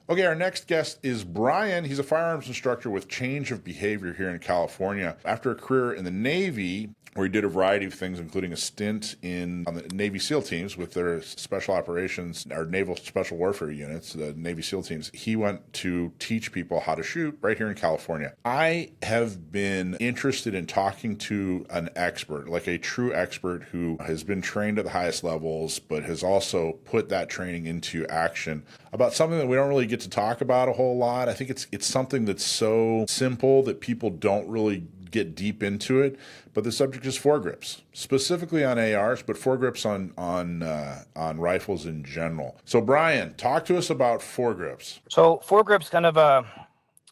Okay, our next guest is Brian. He's a firearms instructor with Change of Behavior here in California. After a career in the Navy, where he did a variety of things, including a stint on the Navy SEAL teams with their special operations, or naval special warfare units, the Navy SEAL teams, he went to teach people how to shoot right here in California. I have been interested in talking to an expert, like a true expert who has been trained at the highest levels, but has also put that training into action, about something that we don't really get to talk about a whole lot. I think it's something that's so simple that people don't really get deep into it. But the subject is foregrips, specifically on ARs, but foregrips on rifles in general. So Brian, talk to us about foregrips. So foregrips kind of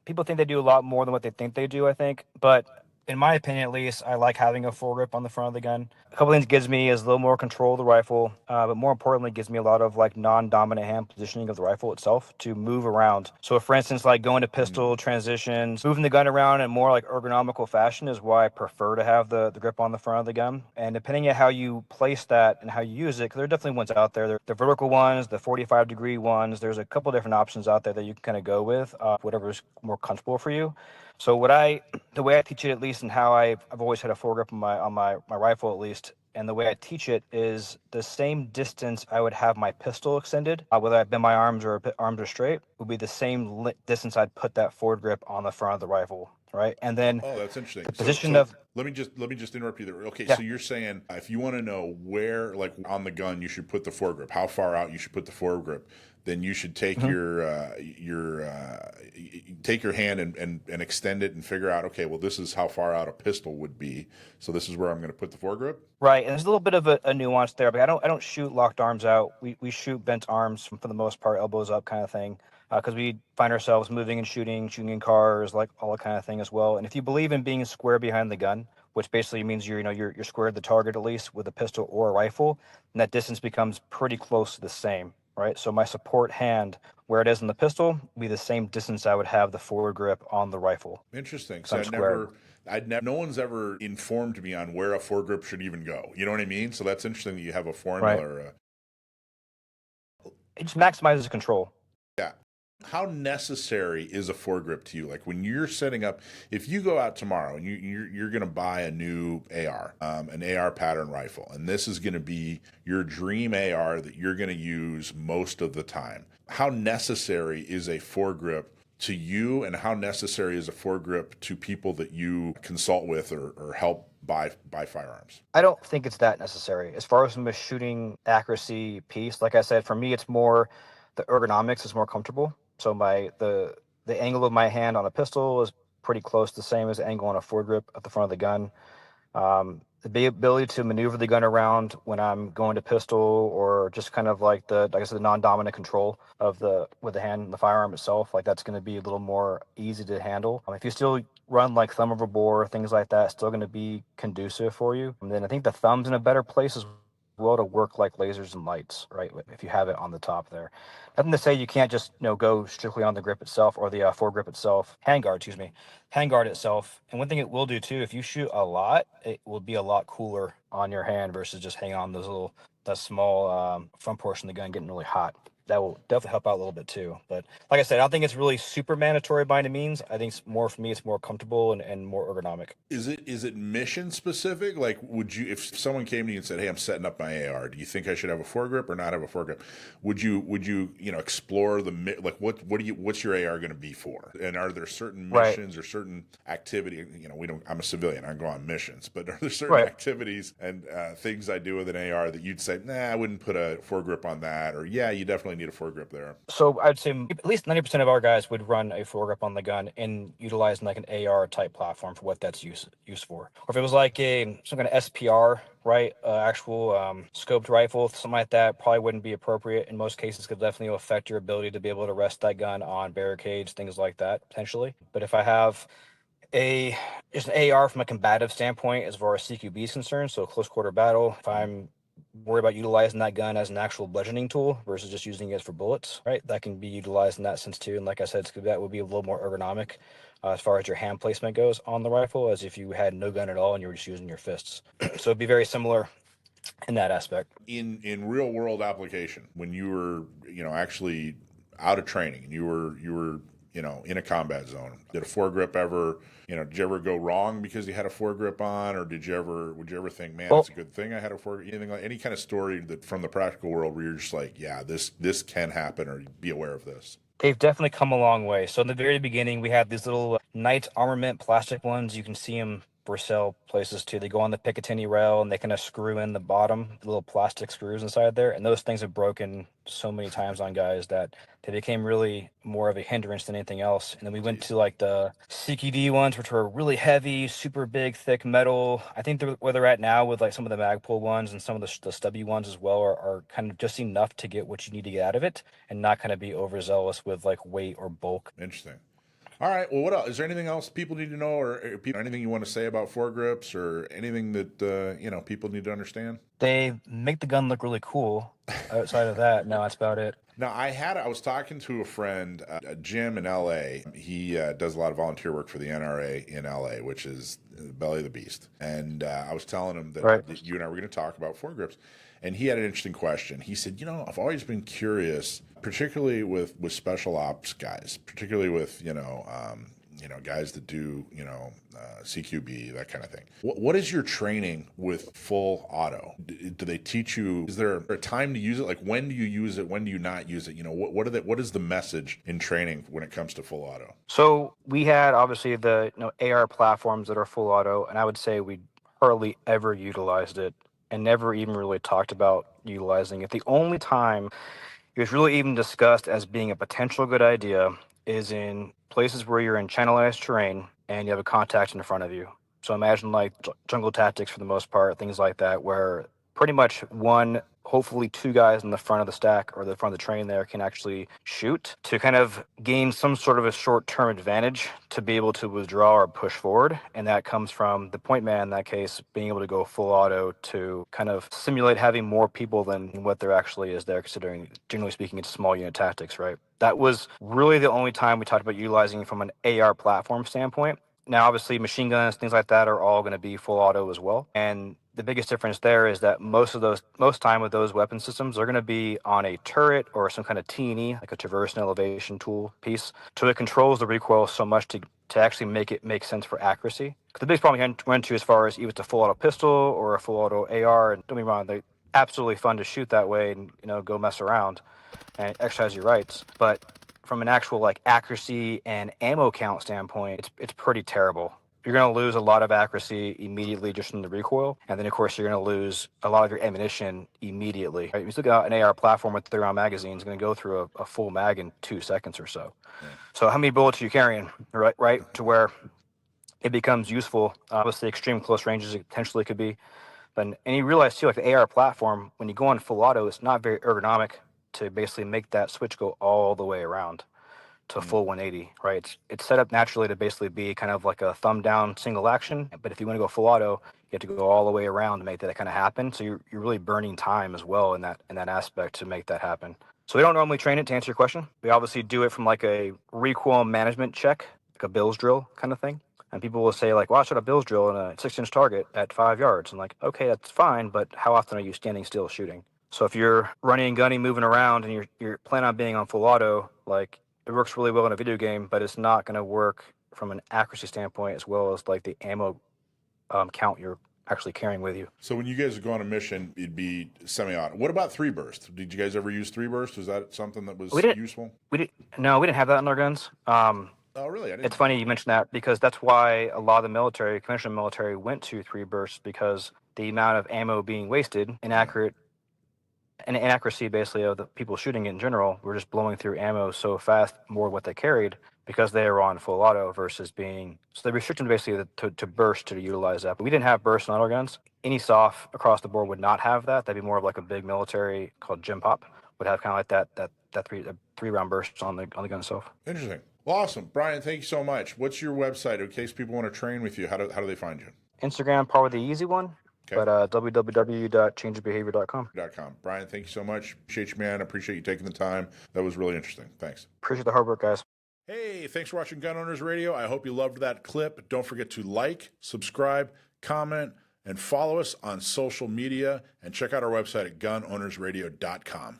people think they do a lot more than what they think they do, I think. But in my opinion, at least, I like having a foregrip on the front of the gun. A couple things it gives me is a little more control of the rifle, but more importantly, it gives me a lot of like non-dominant hand positioning of the rifle itself to move around. So for instance, like going to pistol transitions, moving the gun around in more like ergonomical fashion is why I prefer to have the grip on the front of the gun. And depending on how you place that and how you use it, because there are definitely ones out there. There are the vertical ones, the 45-degree ones. There's a couple different options out there that you can kind of go with, whatever's more comfortable for you. So the way I teach it, at least, and how I've always had a foregrip on my rifle, at least, and the way I teach it is the same distance I would have my pistol extended, whether I bend my arms or arms are straight, would be the same distance I'd put that foregrip on the front of the rifle, right? And then Oh, that's interesting. the So, position so of let me just interrupt you there. Okay, yeah. so you're saying if you want to know where, like on the gun, you should put the foregrip, how far out you should put the foregrip, then you should take Mhm. take your hand and extend it and figure out, okay, well, this is how far out a pistol would be, so this is where I'm going to put the foregrip. Right, and there's a little bit of a nuance there, but I don't shoot locked arms out. We shoot bent arms for the most part, elbows up kind of thing, because we find ourselves moving and shooting in cars, like all that kind of thing as well. And if you believe in being square behind the gun, which basically means you're square at the target at least with a pistol or a rifle, and that distance becomes pretty close to the same, right? So my support hand, where it is in the pistol, will be the same distance I would have the forward grip on the rifle, Interesting. because So I'm square. no one's ever informed me on where a foregrip should even go. You know what I mean? So that's interesting that you have a Right. formula or It just maximizes control. yeah. How necessary is a foregrip to you? Like when you're setting up, if you go out tomorrow and you're going to buy a new AR, an AR pattern rifle, and this is going to be your dream AR that you're going to use most of the time. How necessary is a foregrip to you, and how necessary is a foregrip to people that you consult with or help buy firearms? I don't think it's that necessary. As far as from a shooting accuracy piece, like I said, for me, it's more the ergonomics is more comfortable. So the angle of my hand on a pistol is pretty close to the same as the angle on a foregrip at the front of the gun. The ability to maneuver the gun around when I'm going to pistol, or just kind of like I said, the non-dominant control of with the hand and the firearm itself, like that's going to be a little more easy to handle. If you still run like thumb over bore, things like that, still going to be conducive for you. And then I think the thumb's in a better place as well to work like lasers and lights, right? If you have it on the top there. Nothing to say you can't just go strictly on the grip itself, or the foregrip itself, handguard, excuse me, handguard itself. And one thing it will do too, if you shoot a lot, it will be a lot cooler on your hand versus just hanging on that small front portion of the gun getting really hot. That will definitely help out a little bit too. But like I said, I don't think it's really super mandatory by any means. I think it's more, for me, it's more comfortable and more ergonomic. Is it mission specific? Like, would you, if someone came to you and said, "Hey, I'm setting up my AR. Do you think I should have a foregrip or not have a foregrip?" Would you explore like what's your AR going to be for? And are there certain Right. missions or certain activity? We don't. I'm a civilian. I go on missions, but are there certain Right. activities and things I do with an AR that you'd say, "Nah, I wouldn't put a foregrip on that," or "Yeah, you definitely need a foregrip there." So I'd say at least 90% of our guys would run a foregrip on the gun and utilizing like an AR type platform for what that's used for. Or if it was like some kind of SPR, right, actual scoped rifle, something like that, probably wouldn't be appropriate in most cases. Could definitely affect your ability to be able to rest that gun on barricades, things like that, potentially. But if I have a just an AR from a combative standpoint as far as CQB is concerned, so close quarter battle, if I'm worried about utilizing that gun as an actual bludgeoning tool versus just using it for bullets, right, that can be utilized in that sense too. And like I said, that would be a little more ergonomic as far as your hand placement goes on the rifle, as if you had no gun at all and you were just using your fists. So it'd be very similar in that aspect. In real world application, when you were actually out of training and you were in a combat zone, did a foregrip ever, did you ever go wrong because you had a foregrip on, or would you ever think, man, Well, it's a good thing I had a foregrip? Anything like any kind of story that from the practical world where you're just like, yeah, this can happen, or be aware of this. they've definitely come a long way. So in the very beginning, we had these little knight armament plastic ones. You can see them for sale places too. They go on the Picatinny rail and they kind of screw in the bottom, the little plastic screws inside there. And those things have broken so many times on guys that they became really more of a hindrance than anything else. And then we went Jeez. to like the CQD ones, which were really heavy, super big, thick metal. I think where they're at now with like some of the Magpul ones and some of the stubby ones as well are kind of just enough to get what you need to get out of it and not kind of be overzealous with like weight or bulk. Interesting. All right. Well, what else? Is there anything else people need to know, or anything you want to say about foregrips, or anything that people need to understand? They make the gun look really cool. Outside of that, no, that's about it. Now, I was talking to a friend, Jim in LA. He does a lot of volunteer work for the NRA in LA, which is the belly of the beast. And I was telling him that you and I were going to talk about foregrips. And he had an interesting question. He said, I've always been curious, particularly with special ops guys, particularly with, guys that do, CQB, that kind of thing. What is your training with full auto? Do they teach you, is there a time to use it? Like, when do you use it? When do you not use it? What is the message in training when it comes to full auto? So we had obviously the AR platforms that are full auto, and I would say we hardly ever utilized it and never even really talked about utilizing it. The only time it was really even discussed as being a potential good idea is in places where you're in channelized terrain and you have a contact in front of you. So imagine like jungle tactics for the most part, things like that, where pretty much one, hopefully two guys in the front of the stack or the front of the train there can actually shoot to kind of gain some sort of a short-term advantage to be able to withdraw or push forward. And that comes from the point man, in that case, being able to go full auto to kind of simulate having more people than what there actually is there, considering, generally speaking, it's small unit tactics, right? That was really the only time we talked about utilizing it from an AR platform standpoint. Now, obviously, machine guns, things like that are all going to be full auto as well. And the biggest difference there is that most time with those weapon systems are going to be on a turret or some kind of T&E, like a traverse and elevation tool piece. So it controls the recoil so much to actually make it make sense for accuracy. The biggest problem you run into as far as either it's a full auto pistol or a full auto AR, and don't be wrong, they're absolutely fun to shoot that way and go mess around and exercise your rights. But from an actual like accuracy and ammo count standpoint, it's pretty terrible. You're going to lose a lot of accuracy immediately just from the recoil, and then of course you're going to lose a lot of your ammunition immediately. Right? If you look at an AR platform with 3-round magazines, it's going to go through a full mag in 2 seconds or so. Yeah. So how many bullets are you carrying, right? To where it becomes useful. Obviously, extreme close ranges it potentially could be. And you realize too, like the AR platform, when you go on full auto, it's not very ergonomic to basically make that switch go all the way around to a full 180, right? It's set up naturally to basically be kind of like a thumb down single action. But if you want to go full auto, you have to go all the way around to make that kind of happen. So you're really burning time as well in that aspect to make that happen. So we don't normally train it, to answer your question. We obviously do it from like a recoil management check, like a Bills drill kind of thing. And people will say like, well, I shot a Bills drill on a 6-inch target at 5 yards. I'm like, okay, that's fine, but how often are you standing still shooting? So if you're running and gunning, moving around, and you're planning on being on full auto, like it works really well in a video game, but it's not going to work from an accuracy standpoint as well as like the ammo count you're actually carrying with you. So when you guys would go on a mission, it'd be semi-auto. What about 3-burst? Did you guys ever use 3-burst? Was that something that was useful? No, we didn't have that in our guns. Oh, really? It's funny you mentioned that because that's why a lot of the conventional military went to 3-bursts, because the amount of ammo being wasted, inaccuracy basically of the people shooting in general, were just blowing through ammo so fast, more what they carried, because they were on full auto versus so they restricted basically to burst to utilize that. But we didn't have burst on auto guns. Any soft across the board would not have that. That'd be more of like a big military called Gym Pop would have kind of like that 3-round burst on the gun itself. Interesting. Well, awesome. Brian, thank you so much. What's your website in case people want to train with you? How do they find you? Instagram, probably the easy one. Okay. But www.changeofbehavior.com. Brian, thank you so much. Appreciate you, man. I appreciate you taking the time. That was really interesting. Thanks. Appreciate the hard work, guys. Hey, thanks for watching Gun Owners Radio. I hope you loved that clip. Don't forget to like, subscribe, comment, and follow us on social media. And check out our website at gunownersradio.com.